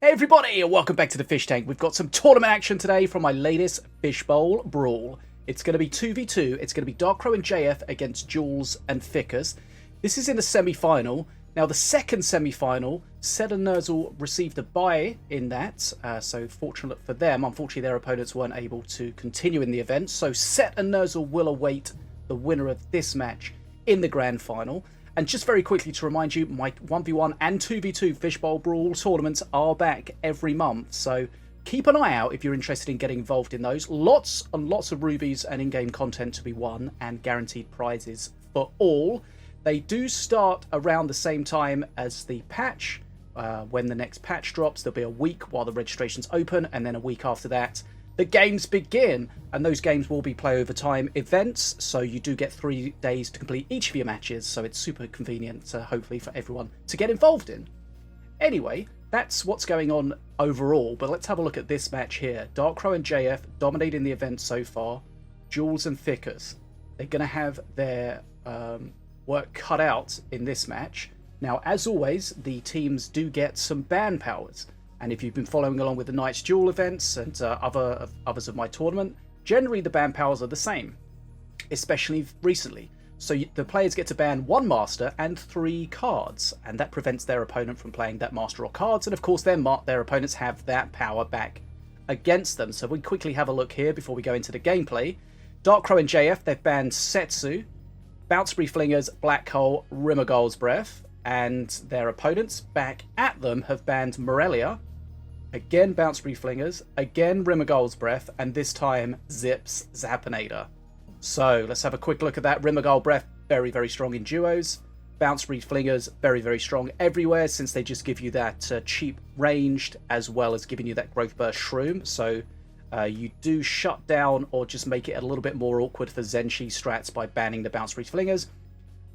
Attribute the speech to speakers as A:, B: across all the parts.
A: Hey everybody, and welcome back to the Fish Tank. We've got some tournament action today from my latest Fishbowl Brawl. It's going to be 2v2. It's going to be Darkrow and JF against Jules and F1cUs. This is in the semi-final. Now, the second semi-final, Set and Nerzel received a bye in that, so fortunate for them. Unfortunately, their opponents weren't able to continue in the event, so Set and Nerzel will await the winner of this match in the grand final. And just very quickly to remind you, my 1v1 and 2v2 Fishbowl Brawl tournaments are back every month. So keep an eye out if you're interested in getting involved in those. Lots and lots of rubies and in-game content to be won and guaranteed prizes for all. They do start around the same time as the patch. When the next patch drops, there'll be a week while the registration's open, and then a week after that, the games begin, and those games will be play over time events, so you do get 3 days to complete each of your matches, so it's super convenient, hopefully, for everyone to get involved in. Anyway, that's what's going on overall, but let's have a look at this match here. Darkrow and JF dominating the event so far. Jules and F1cUs, they're going to have their work cut out in this match. Now, as always, the teams do get some ban powers. And if you've been following along with the Night's Duel events and others of my tournament, generally the ban powers are the same, especially recently. So the players get to ban 1 master and 3 cards, and that prevents their opponent from playing that master or cards. And of course, their opponents have that power back against them. So we quickly have a look here before we go into the gameplay. Darkrow and JF, they've banned Setsu, Bounceberry Flingers, Black Hole, Rimmergold's Breath, and their opponents back at them have banned Morelia, again Bounceberry Flingers, again Rimmergold's Breath, and this time Zip's Zapinator. So let's have a quick look at that. Rimmergold Breath, very, very strong in duos. Bounceberry Flingers, very, very strong everywhere, since they just give you that cheap ranged, as well as giving you that growth burst shroom. So you do shut down or just make it a little bit more awkward for Zenshi strats by banning the Bounceberry Flingers.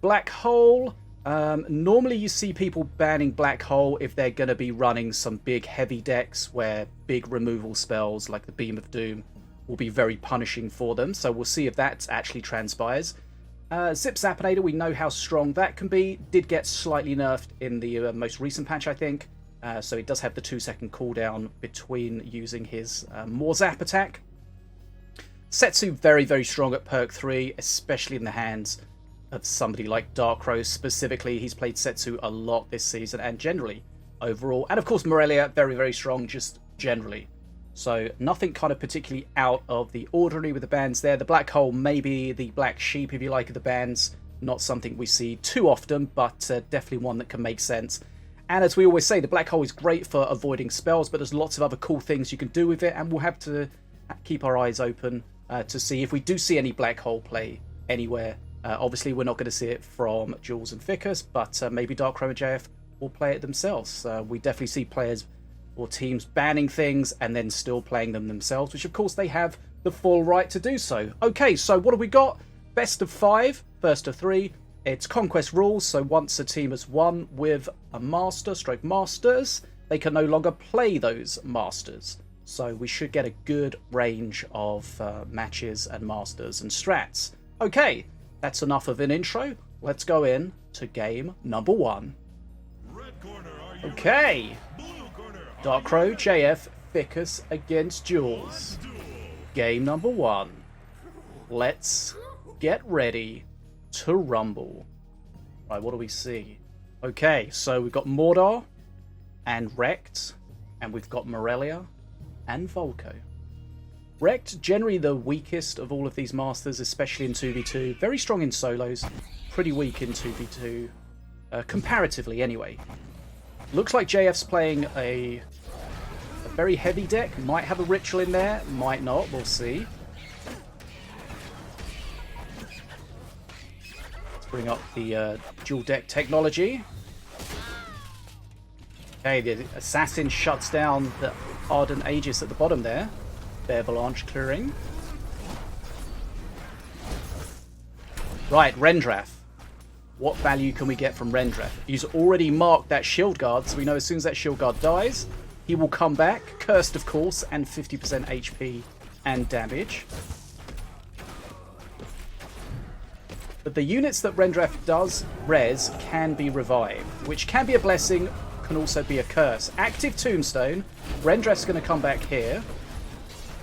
A: Black Hole, normally you see people banning Black Hole if they're going to be running some big heavy decks where big removal spells like the Beam of Doom will be very punishing for them. So we'll see if that actually transpires. Zip Zapinator, we know how strong that can be. Did get slightly nerfed in the most recent patch, I think. So it does have the 2-second cooldown between using his more zap attack. Setsu, very, very strong at perk 3, especially in the hands of somebody like Darkrow. Specifically, he's played Setsu a lot this season and generally overall. And of course, Morelia, very, very strong just generally. So nothing kind of particularly out of the ordinary with the bans there. The Black Hole, maybe the Black Sheep, if you like, of the bans. Not something we see too often, but definitely one that can make sense. And as we always say, the Black Hole is great for avoiding spells, but there's lots of other cool things you can do with it, and we'll have to keep our eyes open to see if we do see any Black Hole play anywhere. Obviously, we're not going to see it from Jules and F1cUs, but maybe Darkrow and JF will play it themselves. We definitely see players or teams banning things and then still playing them themselves, which of course they have the full right to do so. Okay, so what have we got? Best of 5, first of 3. It's conquest rules, so once a team has won with a master, stroke masters, they can no longer play those masters. So we should get a good range of matches and masters and strats. Okay, that's enough of an intro. Let's go in to game number 1. Okay, Darkrow, JF, F1cUs against Jules. Game number 1. Let's get ready to rumble. Right, what do we see? Okay, so we've got Mordor and Rekt, and we've got Morelia and Volko. Rekt, generally the weakest of all of these masters, especially in 2v2. Very strong in solos, pretty weak in 2v2, comparatively anyway. Looks like JF's playing a very heavy deck. Might have a ritual in there, might not, we'll see. Let's bring up the dual deck technology. Okay, the assassin shuts down the Ardent Aegis at the bottom there. Avalanche clearing. Right, Rendrath. What value can we get from Rendrath? He's already marked that shield guard, so we know as soon as that shield guard dies, he will come back, cursed of course, and 50% HP and damage. But the units that Rendrath does res can be revived, which can be a blessing, can also be a curse. Active Tombstone. Rendrath's going to come back here.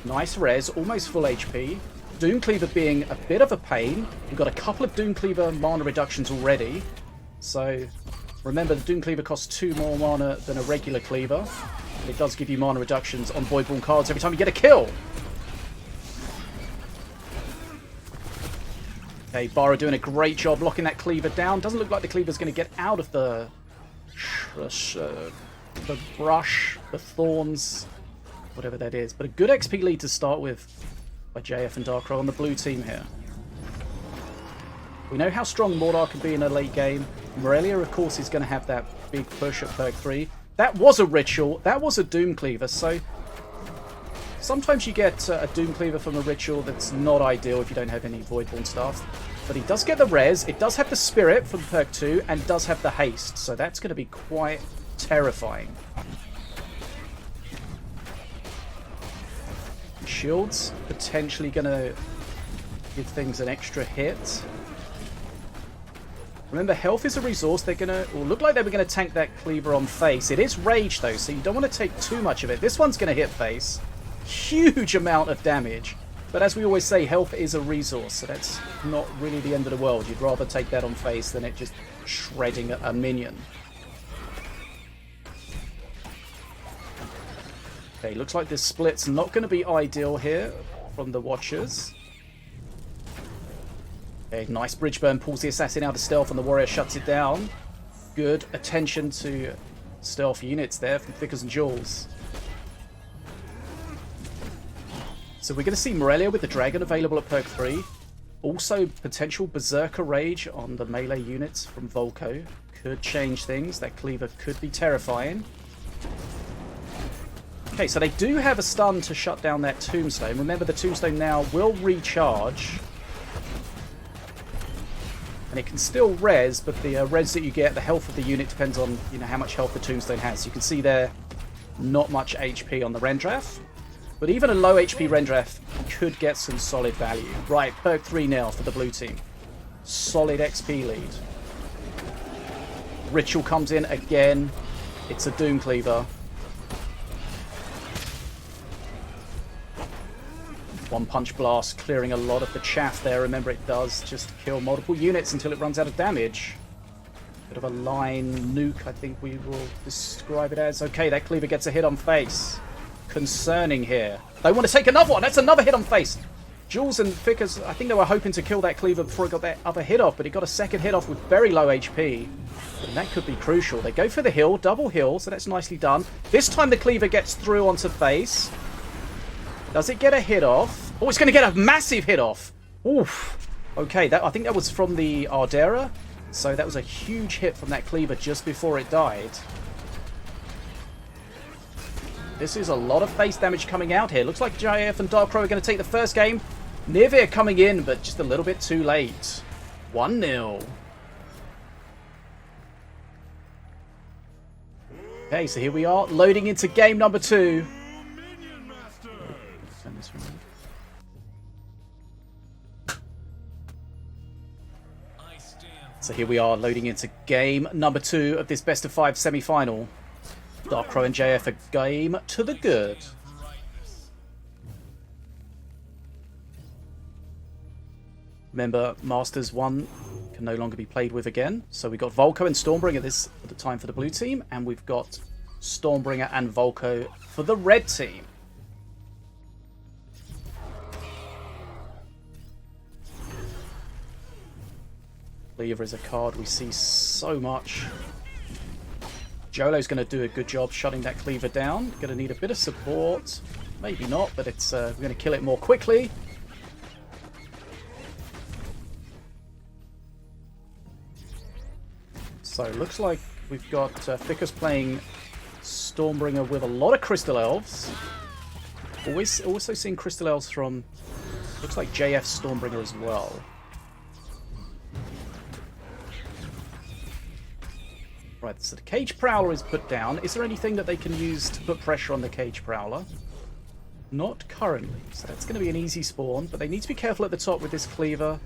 A: Nice res, almost full HP. Doom Cleaver being a bit of a pain. We've got a couple of Doom Cleaver mana reductions already. So remember, the Doom Cleaver costs 2 more mana than a regular Cleaver. And it does give you mana reductions on Voidborn cards every time you get a kill. Okay, Bara doing a great job locking that Cleaver down. Doesn't look like the Cleaver's going to get out of the brush, the thorns, whatever that is. But a good XP lead to start with by JF and Darkrow on the blue team here. We know how strong Mordar can be in a late game. Morelia, of course, is going to have that big push at perk 3. That was a Ritual. That was a Doom Cleaver. So sometimes you get a Doom Cleaver from a Ritual that's not ideal if you don't have any Voidborn stuff. But he does get the res. It does have the Spirit from perk 2 and does have the haste. So that's going to be quite terrifying. Shields potentially going to give things an extra hit. Remember, health is a resource. They're going to look like they were going to tank that Cleaver on face. It is rage though, so you don't want to take too much of it. This one's going to hit face. Huge amount of damage. But as we always say, health is a resource, so that's not really the end of the world. You'd rather take that on face than it just shredding a minion. Okay, looks like this split's not going to be ideal here from the Watchers. Okay, nice bridge burn, pulls the assassin out of stealth and the warrior shuts it down. Good attention to stealth units there from F1cUs and Jules. So we're going to see Morelia with the dragon available at perk 3. Also potential Berserker Rage on the melee units from Volko. Could change things. That Cleaver could be terrifying. Okay, so they do have a stun to shut down that Tombstone. Remember, the Tombstone now will recharge. And it can still res, but the res that you get, the health of the unit depends on, you know, how much health the Tombstone has. You can see there, not much HP on the Rendrath. But even a low HP Rendrath could get some solid value. Right, perk 3 now for the blue team. Solid XP lead. Ritual comes in again. It's a Doom Cleaver. One Punch Blast clearing a lot of the chaff there. Remember, it does just kill multiple units until it runs out of damage. Bit of a line nuke, I think we will describe it as. Okay, that Cleaver gets a hit on face. Concerning here. They want to take another one. That's another hit on face. Jules and F1cUs, I think they were hoping to kill that Cleaver before he got that other hit off, but he got a second hit off with very low HP. And that could be crucial. They go for the heal, double heal, so that's nicely done. This time the Cleaver gets through onto face. Does it get a hit off? Oh, it's going to get a massive hit off. Oof. Okay, I think that was from the Ardera. So that was a huge hit from that Cleaver just before it died. This is a lot of face damage coming out here. Looks like JF and Darkrow are going to take the first game. Nivea coming in, but just a little bit too late. 1-0. Okay, so here we are, loading into game number 2. So here we are, loading into game number 2 of this best of 5 semi-final. Darkrow and JF a game to the good. Remember, Masters 1 can no longer be played with again. So we've got Volko and Stormbringer this at the time for the blue team, and we've got Stormbringer and Volko for the red team. Cleaver is a card we see so much. Jolo's going to do a good job shutting that Cleaver down. Going to need a bit of support. Maybe not, but it's we're going to kill it more quickly. So it looks like we've got F1cUs playing Stormbringer with a lot of Crystal Elves. Also seeing Crystal Elves from, looks like JF Stormbringer as well. Right, so the Cage Prowler is put down. Is there anything that they can use to put pressure on the Cage Prowler? Not currently. So that's going to be an easy spawn, but they need to be careful at the top with this Cleaver.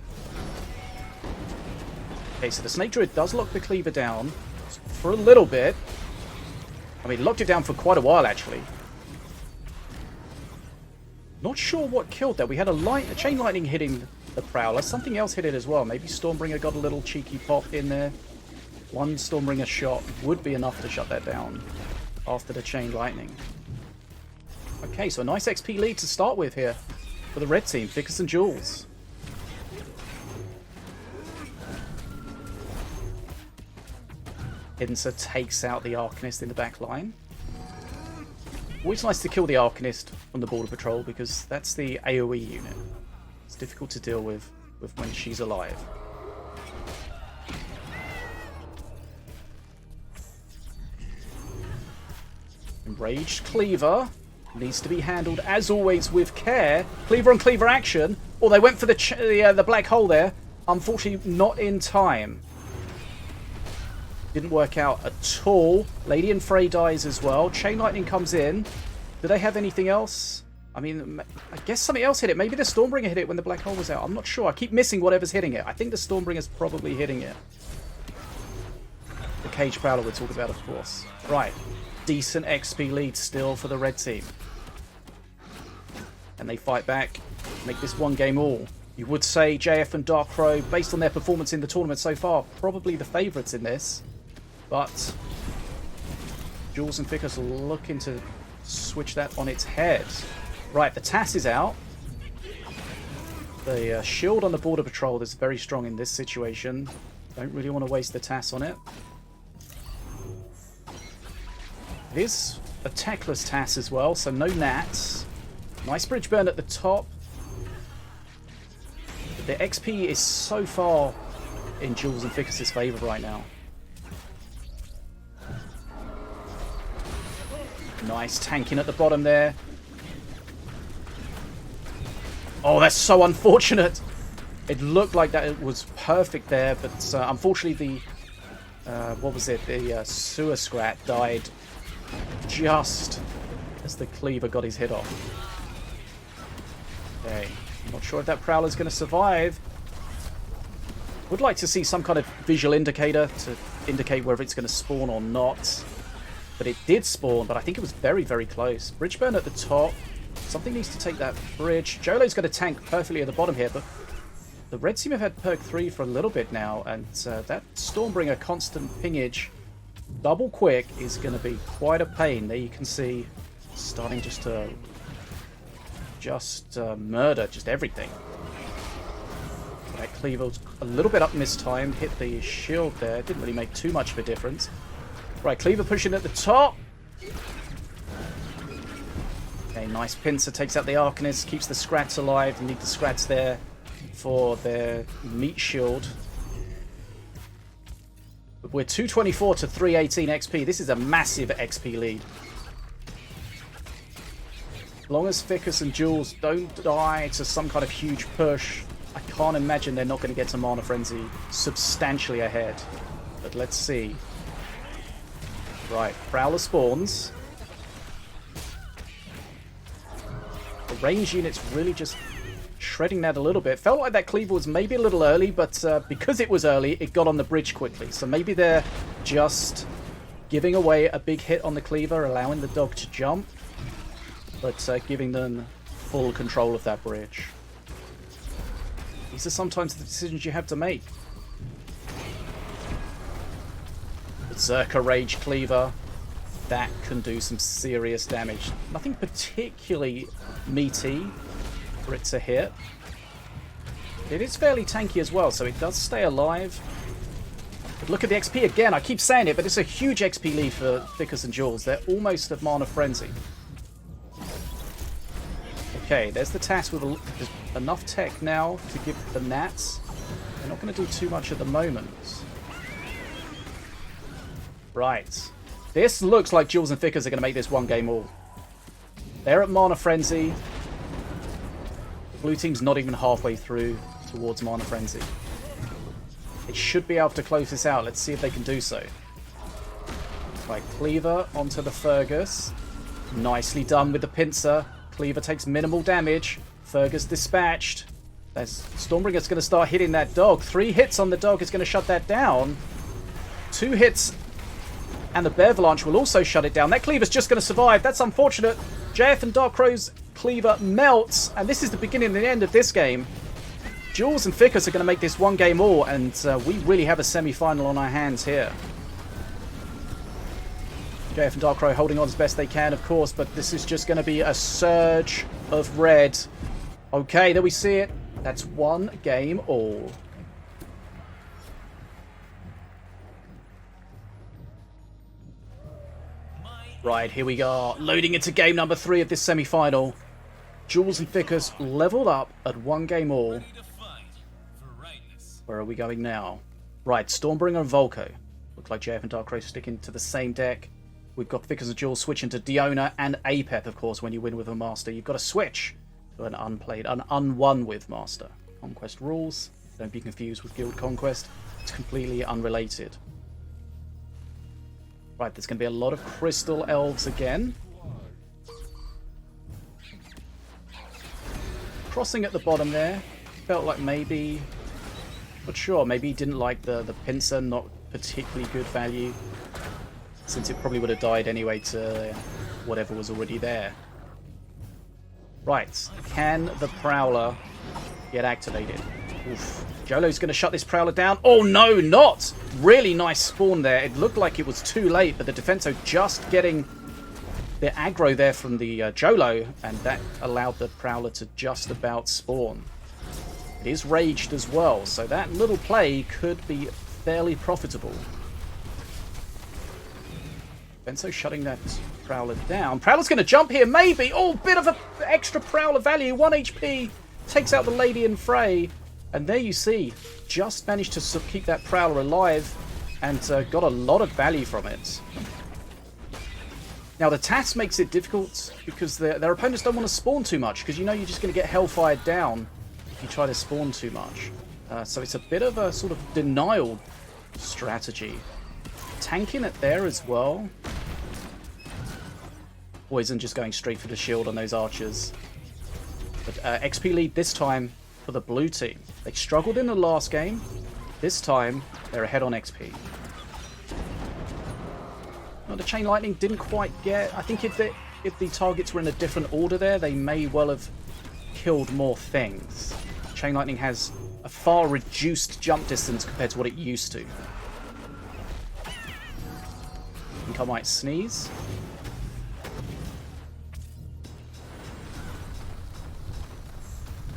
A: Okay, so the Snake Druid does lock the Cleaver down for a little bit. I mean, locked it down for quite a while, actually. Not sure what killed that. We had a chain lightning hitting the Prowler. Something else hit it as well. Maybe Stormbringer got a little cheeky pop in there. One Stormbringer shot would be enough to shut that down after the chain lightning. Okay, so a nice XP lead to start with here for the red team. Ficus and Jules. Pincer takes out the Arcanist in the back line. Always nice to kill the Arcanist on the Border Patrol because that's the AoE unit. It's difficult to deal with when she's alive. Enraged Cleaver needs to be handled as always with care. Cleaver on Cleaver action. Oh, they went for the black hole there. Unfortunately, not in time. Didn't work out at all. Lady and Frey dies as well. Chain Lightning comes in. Do they have anything else? I mean, I guess something else hit it. Maybe the Stormbringer hit it when the black hole was out. I'm not sure. I keep missing whatever's hitting it. I think the Stormbringer's probably hitting it. The Cage Prowler we're talking about, of course. Right. Decent XP lead still for the red team. And they fight back. Make this one game all. You would say JF and Dark Crow, based on their performance in the tournament so far, probably the favourites in this. But Jules and Ficus are looking to switch that on its head. Right, the TAS is out. The shield on the Border Patrol is very strong in this situation. Don't really want to waste the TAS on it. It is a techless TAS as well, so no nats. Nice bridge burn at the top. But the XP is so far in Jules and Ficus' favour right now. Nice tanking at the bottom there. Oh, that's so unfortunate. It looked like that it was perfect there, but unfortunately the what was it? The sewer scrat died just as the Cleaver got his hit off. Okay, I'm not sure if that Prowler's going to survive. Would like to see some kind of visual indicator to indicate whether it's going to spawn or not. But it did spawn, but I think it was very, very close. Bridge burn at the top. Something needs to take that bridge. Jolo's going to tank perfectly at the bottom here, but the red team have had perk 3 for a little bit now, and that Stormbringer constant pingage double quick is going to be quite a pain. There you can see starting just to murder just everything. That Cleaver's a little bit up this time. Hit the shield there. Didn't really make too much of a difference. Right, Cleaver pushing at the top. Okay, nice pincer. Takes out the Arcanist. Keeps the Scrats alive. They need the Scrats there for their meat shield. But we're 224 to 318 XP. This is a massive XP lead. As long as Ficus and Jules don't die to some kind of huge push, I can't imagine they're not going to get to Mana Frenzy substantially ahead. But let's see. Right, Prowler spawns. The range unit's really just shredding that a little bit. Felt like that Cleaver was maybe a little early, but because it was early, it got on the bridge quickly. So maybe they're just giving away a big hit on the Cleaver, allowing the dog to jump, but giving them full control of that bridge. These are sometimes the decisions you have to make. Berserker Rage Cleaver. That can do some serious damage. Nothing particularly meaty for it to hit. It is fairly tanky as well, so it does stay alive. But look at the XP again. I keep saying it, but it's a huge XP lead for Ficus and Jules. They're almost at Mana Frenzy. Okay, there's the TAS with enough tech now to give the nats. They're not going to do too much at the moment. Right. This looks like Jules and Ficus are going to make this one game all. They're at Mana Frenzy. The blue team's not even halfway through towards Mana Frenzy. They should be able to close this out. Let's see if they can do so. Right, Cleaver onto the Fergus. Nicely done with the pincer. Cleaver takes minimal damage. Fergus dispatched. Stormbringer's going to start hitting that dog. 3 hits on the dog is going to shut that down. 2 hits And the Bearavalanche will also shut it down. That Cleaver's just going to survive. That's unfortunate. JF and Darkrow's Cleaver melts. And this is the beginning and the end of this game. Jules and f("cUs are going to make this one game all. And we really have a semi-final on our hands here. JF and Darkrow holding on as best they can, of course. But this is just going to be a surge of red. Okay, there we see it. That's one game all. Right, here we go. Loading into game number 3 of this semi-final. Jules and f("cUs leveled up at one game all. Where are we going now? Right, Stormbringer and Volko. Looks like JF and Darkrow sticking to the same deck. We've got f("cUs and Jules switching to Diona and Apep, of course, when you win with a Master. You've got to switch to an unwon with Master. Conquest rules. Don't be confused with Guild Conquest. It's completely unrelated. Right, there's going to be a lot of Crystal Elves again. Crossing at the bottom there. Felt like maybe... Not sure, maybe he didn't like the pincer, not particularly good value. Since it probably would have died anyway to whatever was already there. Right, can the Prowler get activated? Oof. Jolo's going to shut this Prowler down. Oh no, not! Really nice spawn there. It looked like it was too late, but the Defenso just getting the aggro there from the Jolo, and that allowed the Prowler to just about spawn. It is raged as well, so that little play could be fairly profitable. Defenso shutting that Prowler down. Prowler's going to jump here, maybe! Oh, bit of an extra Prowler value. 1 HP. Takes out the Lady in Fray. And there you see, just managed to keep that Prowler alive and got a lot of value from it. Now the TAS makes it difficult because their opponents don't want to spawn too much because you know you're just going to get hellfired down if you try to spawn too much. So it's a bit of a sort of denial strategy. Tanking it there as well. Poison just going straight for the shield on those archers. But XP lead this time for the blue team. They struggled in the last game. This time, they're ahead on XP. Well, the Chain Lightning didn't quite get... I think if the targets were in a different order there, they may well have killed more things. Chain Lightning has a far reduced jump distance compared to what it used to. I think I might sneeze.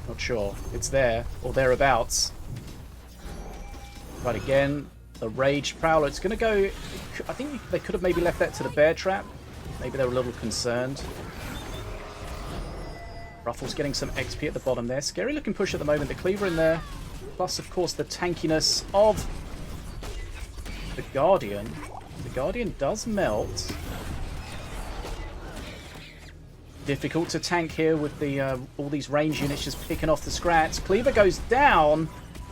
A: Not sure. It's there, or thereabouts. Right, again, the Rage Prowler. It's going to go... I think they could have maybe left that to the Bear Trap. Maybe they were a little concerned. Ruffle's getting some XP at the bottom there. Scary looking push at the moment. The Cleaver in there. Plus, of course, the tankiness of the Guardian. The Guardian does melt. Difficult to tank here with the all these range units just picking off the scrats. Cleaver goes down,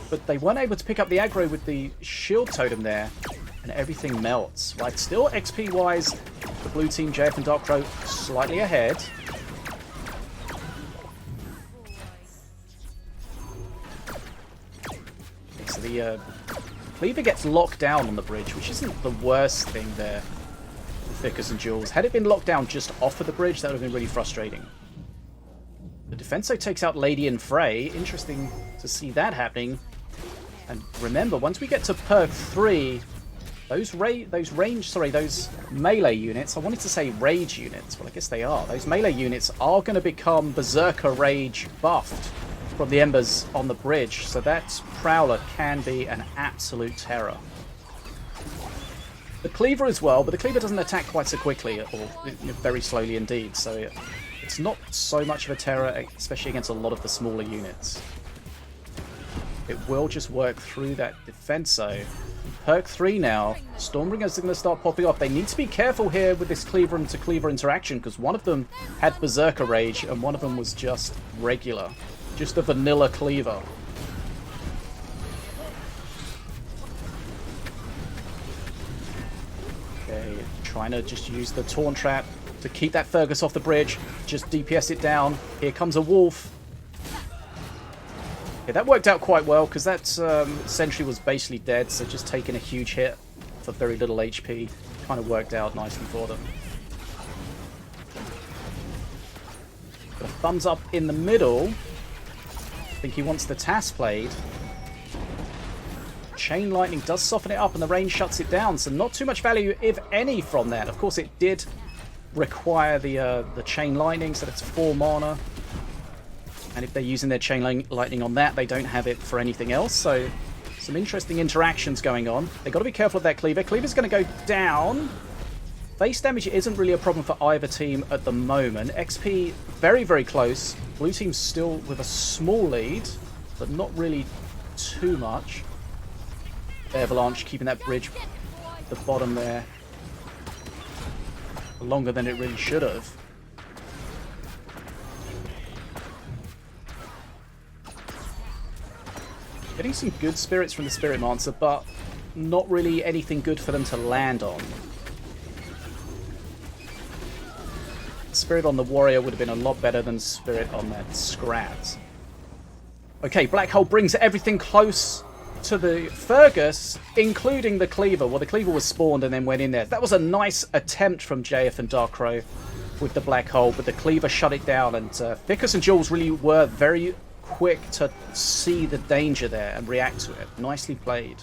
A: but they weren't able to pick up the aggro with the shield totem there, and everything melts. Right, still XP-wise, the blue team, JF and Darkrow, slightly ahead. Okay, so the Cleaver gets locked down on the bridge, which isn't the worst thing there. f("cUs and Jules. Had it been locked down just off of the bridge, that would have been really frustrating. The Defenso takes out Lady in Fray. Interesting to see that happening. And remember, once we get to perk 3, those melee units, I wanted to say rage units, well I guess they are. Those melee units are going to become Berserker Rage buffed from the embers on the bridge. So that Prowler can be an absolute terror. The Cleaver as well, but the Cleaver doesn't attack quite so quickly, or very slowly indeed, so it's not so much of a terror, especially against a lot of the smaller units. It will just work through that Defenso. Perk 3 now, Stormbringers are going to start popping off. They need to be careful here with this Cleaver to Cleaver interaction, because one of them had Berserker Rage, and one of them was just regular. Just a vanilla Cleaver. Trying to just use the Taunt Trap to keep that f("cUs off the bridge. Just DPS it down. Here comes a Wolf. Yeah, that worked out quite well because that Sentry was basically dead, so just taking a huge hit for very little HP. kind of worked out nicely for them. Got a thumbs up in the middle. I think he wants the TAS played. Chain Lightning does soften it up and the rain shuts it down, so not too much value, if any, from that. Of course, it did require the Chain Lightning, so that's 4 mana. And if they're using their Chain Lightning on that, they don't have it for anything else, so some interesting interactions going on. They've got to be careful of that Cleaver. Cleaver's going to go down. Face damage isn't really a problem for either team at the moment. XP very, very close. Blue team's still with a small lead, but not really too much. Avalanche keeping that bridge at the bottom there longer than it really should have. Getting some good spirits from the Spirit Mancer, but not really anything good for them to land on. Spirit on the Warrior would have been a lot better than Spirit on that Scrat. Okay, Black Hole brings everything close to the Fergus, including the Cleaver. Well, the Cleaver was spawned and then went in there. That was a nice attempt from JF and Darkrow with the Black Hole, but the Cleaver shut it down, and Ficus and Jules really were very quick to see the danger there and react to it. Nicely played.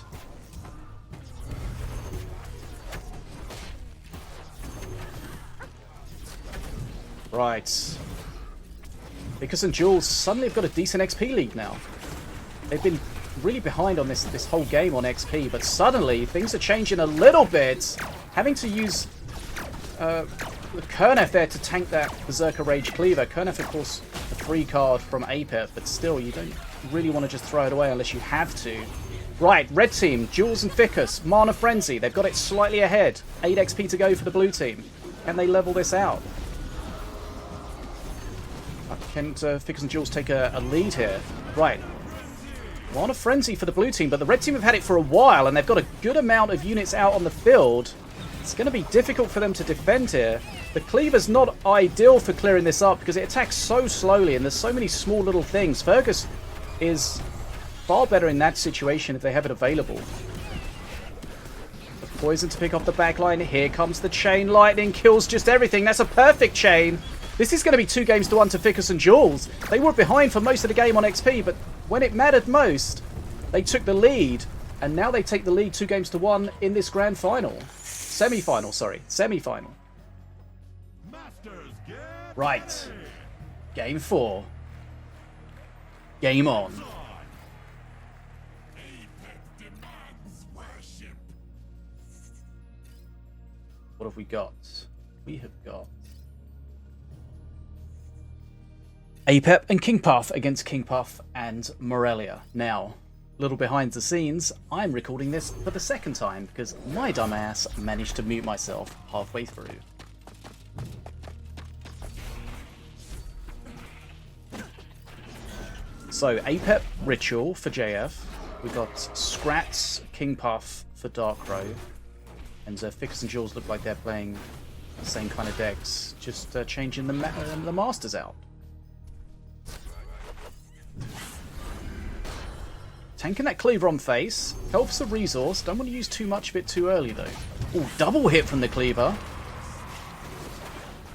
A: Right. Ficus and Jules suddenly have got a decent XP lead now. They've been really behind on this whole game on XP, but suddenly things are changing a little bit. Having to use Kernef there to tank that Berserker Rage Cleaver. Kernef, of course, a free card from APEP, but still, you don't really want to just throw it away unless you have to. Right, red team, Jules and Ficus, Mana Frenzy. They've got it slightly ahead. 8 XP to go for the blue team. Can they level this out? Can Ficus and Jules take a lead here? Right. Mana Frenzy for the blue team, but the red team have had it for a while, and they've got a good amount of units out on the field. It's going to be difficult for them to defend here. The Cleaver's not ideal for clearing this up because it attacks so slowly, and there's so many small little things. Fergus is far better in that situation if they have it available. The poison to pick off the backline. Here comes the Chain Lightning. Kills just everything. That's a perfect chain. This is going to be 2 games to 1 to Ficus and Jules. They were behind for most of the game on XP, but when it mattered most, they took the lead. And now they take the lead 2 games to 1 in this grand final. Semi-final, sorry. Semi-final. Right. Game 4. Game on. What have we got? We have got APEP and King Puff against King Puff and Morelia. Now, a little behind the scenes, I'm recording this for the second time because my dumbass managed to mute myself halfway through. So, APEP Ritual for JF. We've got Scrats King Puff for Darkrow. And Ficus and Jules look like they're playing the same kind of decks, just changing the masters out. Tanking that Cleaver on face. Helps the resource. Don't want to use too much of it too early, though. Ooh, double hit from the Cleaver.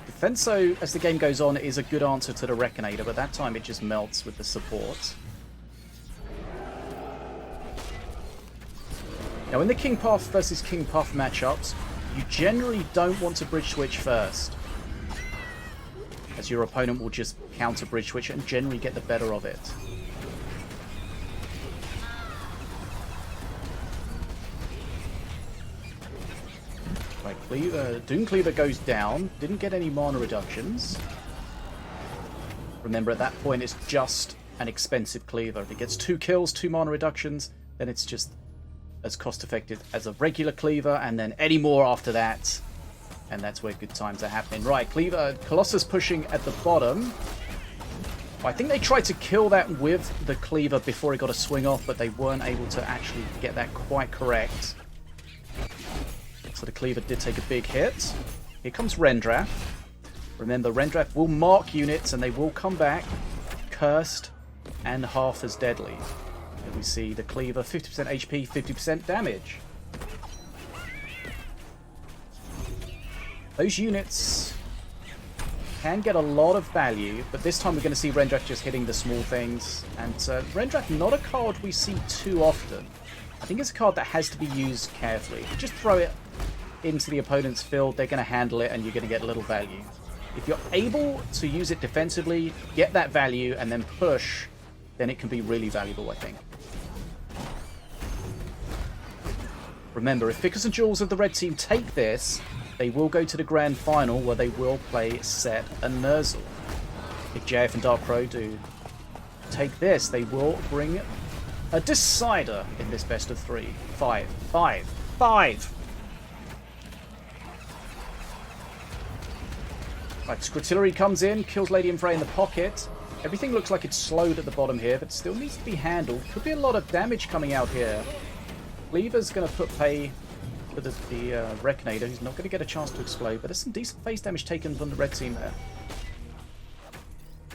A: Defenso, as the game goes on, is a good answer to the Reconator, but that time it just melts with the support. Now, in the King Puff versus King Puff matchups, you generally don't want to bridge switch first, as your opponent will just counter bridge switch and generally get the better of it. Right, Doom Cleaver goes down, didn't get any mana reductions. Remember, at that point it's just an expensive Cleaver. If it gets 2 kills, 2 mana reductions, then it's just as cost effective as a regular Cleaver, and then any more after that, and that's where good times are happening. Right, Colossus pushing at the bottom. I think they tried to kill that with the Cleaver before it got a swing off, but they weren't able to actually get that quite correct. So the Cleaver did take a big hit. Here comes Rendrath. Remember, Rendrath will mark units and they will come back cursed and half as deadly. We see the Cleaver, 50% HP, 50% damage. Those units can get a lot of value, but this time we're going to see Rendrath just hitting the small things. And Rendrath, not a card we see too often. I think it's a card that has to be used carefully. If you just throw it into the opponent's field, they're going to handle it and you're going to get a little value. If you're able to use it defensively, get that value, and then push, then it can be really valuable, I think. Remember, if Ficus and Jules of the red team take this, they will go to the grand final where they will play Set and Ner'zhul. If JF and Darkrai do take this, they will bring a decider in this best of 3. 5. Right, Scrittillery comes in, kills Lady and Frey in the pocket. Everything looks like it's slowed at the bottom here, but still needs to be handled. Could be a lot of damage coming out here. Cleaver's going to put pay for the Rekinator, who's not going to get a chance to explode, but there's some decent face damage taken from the red team there.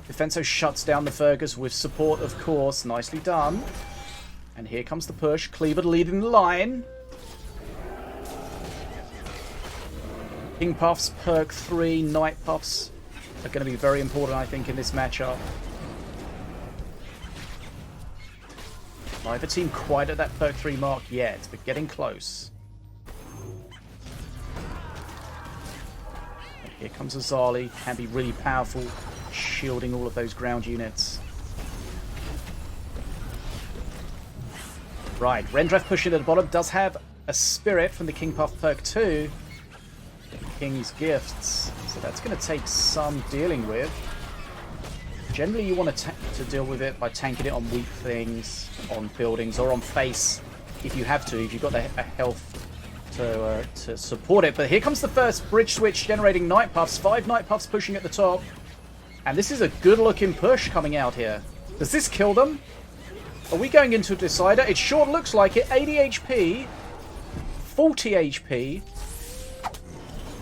A: Defenso shuts down the Fergus with support, of course. Nicely done. And here comes the push. Cleaver leading the line. King Puffs, perk 3, Night Puffs are going to be very important, I think, in this matchup. Neither team quite at that perk 3 mark yet, but getting close. And here comes Azali, can be really powerful, shielding all of those ground units. Right, Rendrath pushing at the bottom, does have a Spirit from the King Puff perk 2. King's Gifts, so that's going to take some dealing with. Generally you want to deal with it by tanking it on weak things, on buildings, or on face if you have to, if you've got the health to support it. But here comes the first bridge switch generating Night Puffs, 5 Night Puffs pushing at the top, and this is a good looking push coming out here. Does this kill them? Are we going into a decider? It sure looks like it. 80 HP, 40 HP.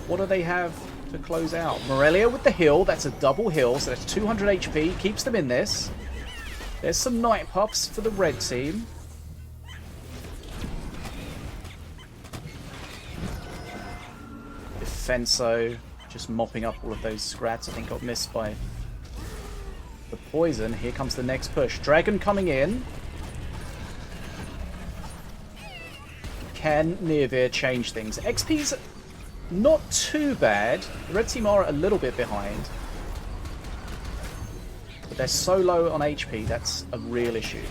A: What do they have to close out? Morelia with the heal. That's a double heal, so that's 200 HP. Keeps them in this. There's some Night Puffs for the red team. Defenso just mopping up all of those scrats. I think got missed by the poison. Here comes the next push. Dragon coming in. Can Nirveer change things? XP's not too bad. The red team are a little bit behind. But they're so low on HP, that's a real issue.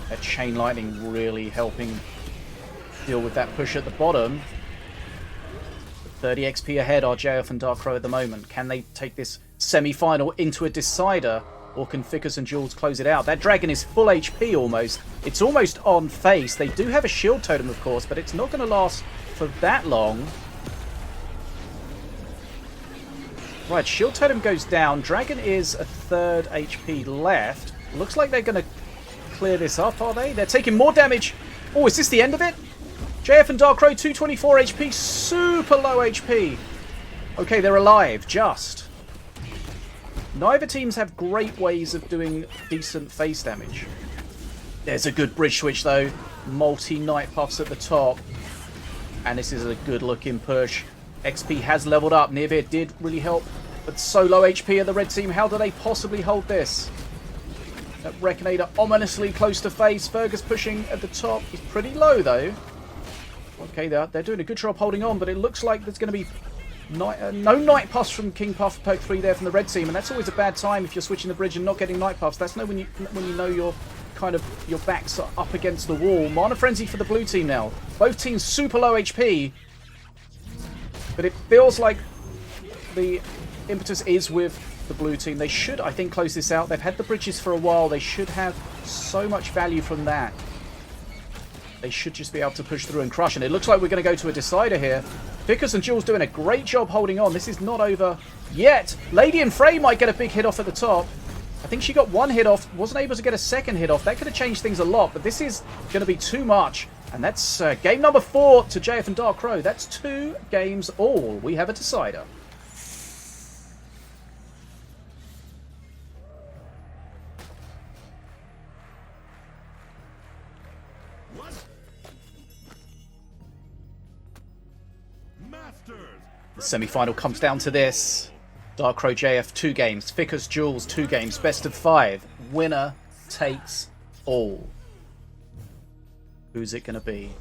A: That Chain Lightning really helping deal with that push at the bottom. 30 XP ahead are JF and Darkrai at the moment. Can they take this semi-final into a decider? Or can Ficus and Jules close it out? That dragon is full HP almost. It's almost on face. They do have a shield totem, of course, but it's not going to last for that long. Right, shield totem goes down. Dragon is a 3rd HP left. Looks like they're going to clear this up, are they? They're taking more damage. Oh, is this the end of it? JF and Darkrai, 224 HP. Super low HP. Okay, they're alive, just. Neither teams have great ways of doing decent face damage. There's a good bridge switch though. Multi-Night Puffs at the top. And this is a good looking push. XP has leveled up. Nirveer did really help. But so low HP at the red team. How do they possibly hold this? That Rekinator ominously close to face. Fergus pushing at the top. He's pretty low though. Okay, they're doing a good job holding on. But it looks like there's going to be no Night Puffs from King Puff perk 3 there from the red team, and that's always a bad time if you're switching the bridge and not getting Night Puffs. That's when you know your backs are up against the wall. Mana Frenzy for the blue team now. Both teams super low HP, but it feels like the impetus is with the blue team. They should, I think, close this out. They've had the bridges for a while. They should have so much value from that. They should just be able to push through and crush. And it looks like we're going to go to a decider here. Ficus and Jules doing a great job holding on. This is not over yet. Lady and Frey might get a big hit off at the top. I think she got one hit off. Wasn't able to get a second hit off. That could have changed things a lot. But this is going to be too much. And that's game number 4 to JF and Darkrai. That's 2 games all. We have a decider. The semi-final comes down to this. Darkrow JF 2 games, ficus Jules 2 games, best of 5. Winner takes all. Who's it going to be?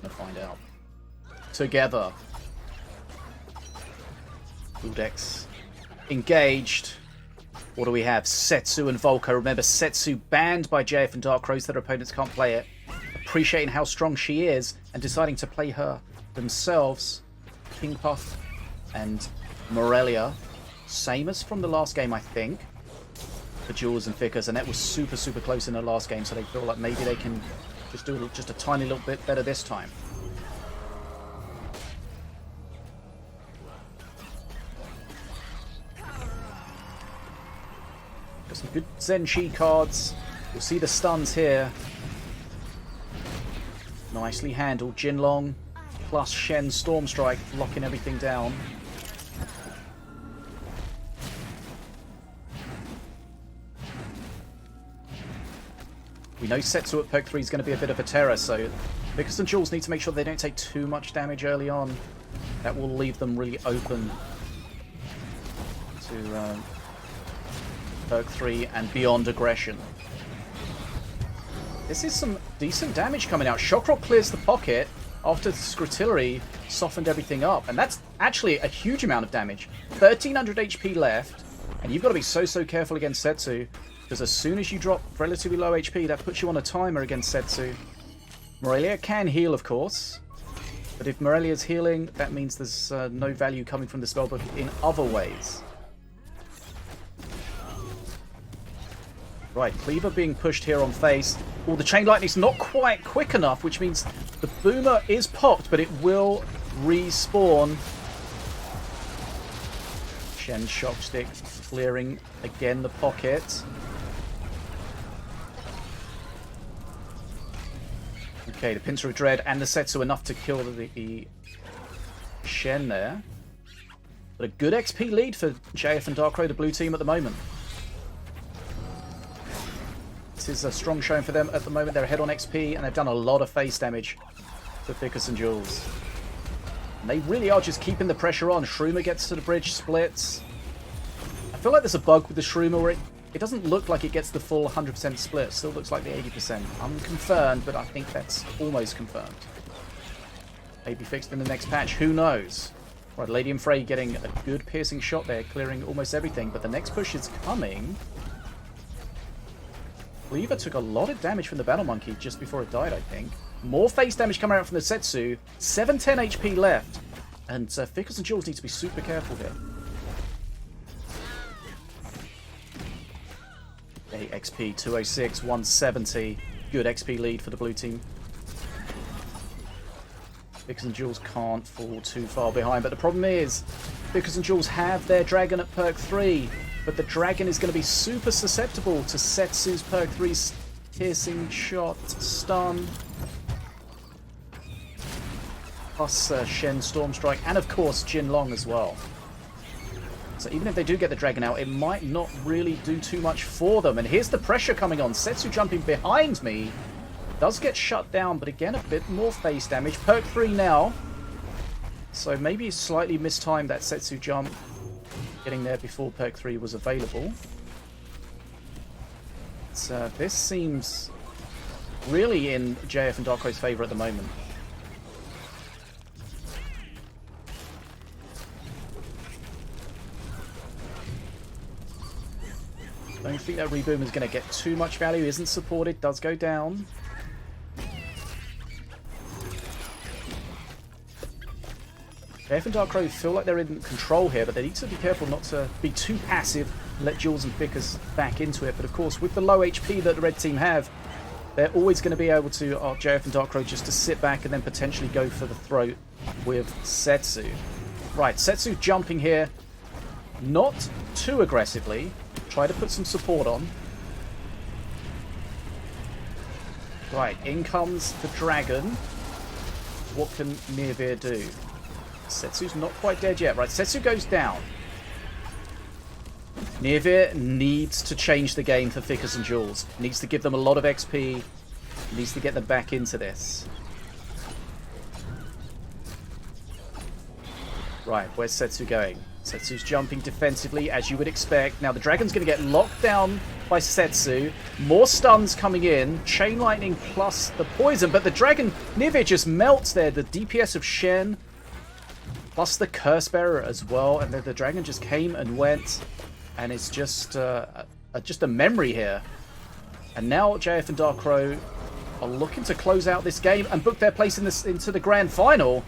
A: Gonna find out. Together. Blue decks engaged. What do we have? Setsu and Volko. Remember, Setsu banned by JF and Darkrow so their opponents can't play it. Appreciating how strong she is and deciding to play her themselves. King Puff and Morelia. Same as from the last game, I think, for Jules and ficus, and that was super, super close in the last game, so they feel like maybe they can just do just a tiny little bit better this time. Got some good Zenshi cards. You'll see the stuns here. Nicely handled. Jinlong plus Shen Stormstrike, locking everything down. We know Setsu at perk 3 is going to be a bit of a terror, so ficus and Jules need to make sure they don't take too much damage early on. That will leave them really open to perk 3 and beyond aggression. This is some decent damage coming out. Shockrock clears the pocket after the Scrutillery softened everything up, and that's actually a huge amount of damage. 1300 HP left, and you've got to be so careful against Setsu, because as soon as you drop relatively low HP, that puts you on a timer against Setsu. Morelia can heal, of course, but if Morelia's healing, that means there's no value coming from the spellbook in other ways. Right, Cleaver being pushed here on face. Oh, the Chain Lightning's not quite quick enough, which means the Boomer is popped, but it will respawn. Shen Shockstick clearing again the pocket. Okay, the Pincer of Dread and the Setsu enough to kill the Shen there. But a good XP lead for JF and Darkrow, the blue team, at the moment. This is a strong showing for them at the moment. They're ahead on XP, and they've done a lot of face damage to ficus and Jules. And they really are just keeping the pressure on. Shroomer gets to the bridge, splits. I feel like there's a bug with the Shroomer where it doesn't look like it gets the full 100% split. It still looks like the 80%. Unconfirmed, but I think that's almost confirmed. Maybe fixed in the next patch. Who knows? Right, Lady and Frey getting a good piercing shot there, clearing almost everything. But the next push is coming. Cleaver took a lot of damage from the Battle Monkey just before it died, I think. More face damage coming out from the Setsu. 710 HP left. And ficus and Jules need to be super careful here. Okay, XP 206, 170. Good XP lead for the blue team. Ficus and Jules can't fall too far behind, but the problem is ficus and Jules have their dragon at perk 3. But the dragon is going to be super susceptible to Setsu's perk 3 piercing shot, stun. Plus Shen Stormstrike, and of course Jinlong as well. So even if they do get the dragon out, it might not really do too much for them. And here's the pressure coming on. Setsu jumping behind me. Does get shut down, but again, a bit more face damage. Perk 3 now. So maybe slightly mistimed that Setsu jump. Getting there before perk 3 was available. So this seems really in JF and Darkrow's favour at the moment. Don't think that Reboom is going to get too much value. Isn't supported. Does go down. JF and Darkrow feel like they're in control here, but they need to be careful not to be too passive and let Jules and ficus back into it. But of course, with the low HP that the red team have, they're always going to be able to, JF and Darkrow, just to sit back and then potentially go for the throat with Setsu. Right, Setsu jumping here. Not too aggressively. Try to put some support on. Right, in comes the dragon. What can Nirveer do? Setsu's not quite dead yet. Right, Setsu goes down. Nirveer needs to change the game for ficus and Jules. Needs to give them a lot of XP. Needs to get them back into this. Right, where's Setsu going? Setsu's jumping defensively, as you would expect. Now, the Dragon's going to get locked down by Setsu. More stuns coming in. Chain Lightning plus the poison. But the Dragon nearly just melts there. The DPS of Shen plus the Curse Bearer as well. And then the Dragon just came and went. And it's just a memory here. And now JF and Darkro are looking to close out this game and book their place into the grand final.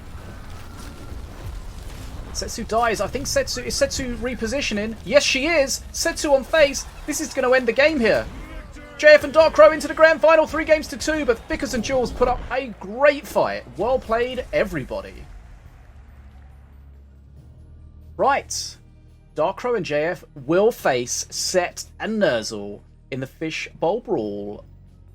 A: Setsu dies. I think Setsu... Is Setsu repositioning? Yes, she is. Setsu on face. This is going to end the game here. JF and Darkro into the grand final, 3-2, but f1cUs and Jules put up a great fight. Well played, everybody. Right. Darkro and JF will face Set and Nerzel in the Fishbowl Brawl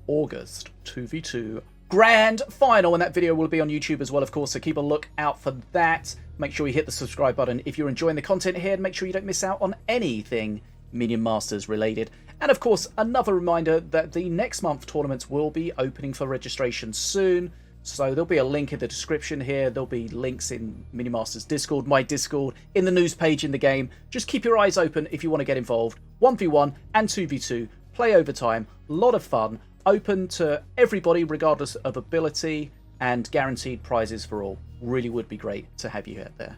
A: August 2v2 grand final, and that video will be on YouTube as well, of course, so keep a look out for that. Make sure you hit the subscribe button if you're enjoying the content here, and make sure you don't miss out on anything Minion Masters related. And of course, another reminder that the next month tournaments will be opening for registration soon, so there'll be a link in the description here. There'll be links in Minion Masters Discord, my Discord, in the news page in the game. Just keep your eyes open if you want to get involved. 1v1 and 2v2, play over time, a lot of fun. Open to everybody regardless of ability, and guaranteed prizes for all. Really would be great to have you out there.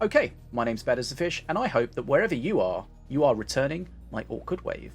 A: Okay, my name's Bad as the Fish, and I hope that wherever you are returning my awkward wave.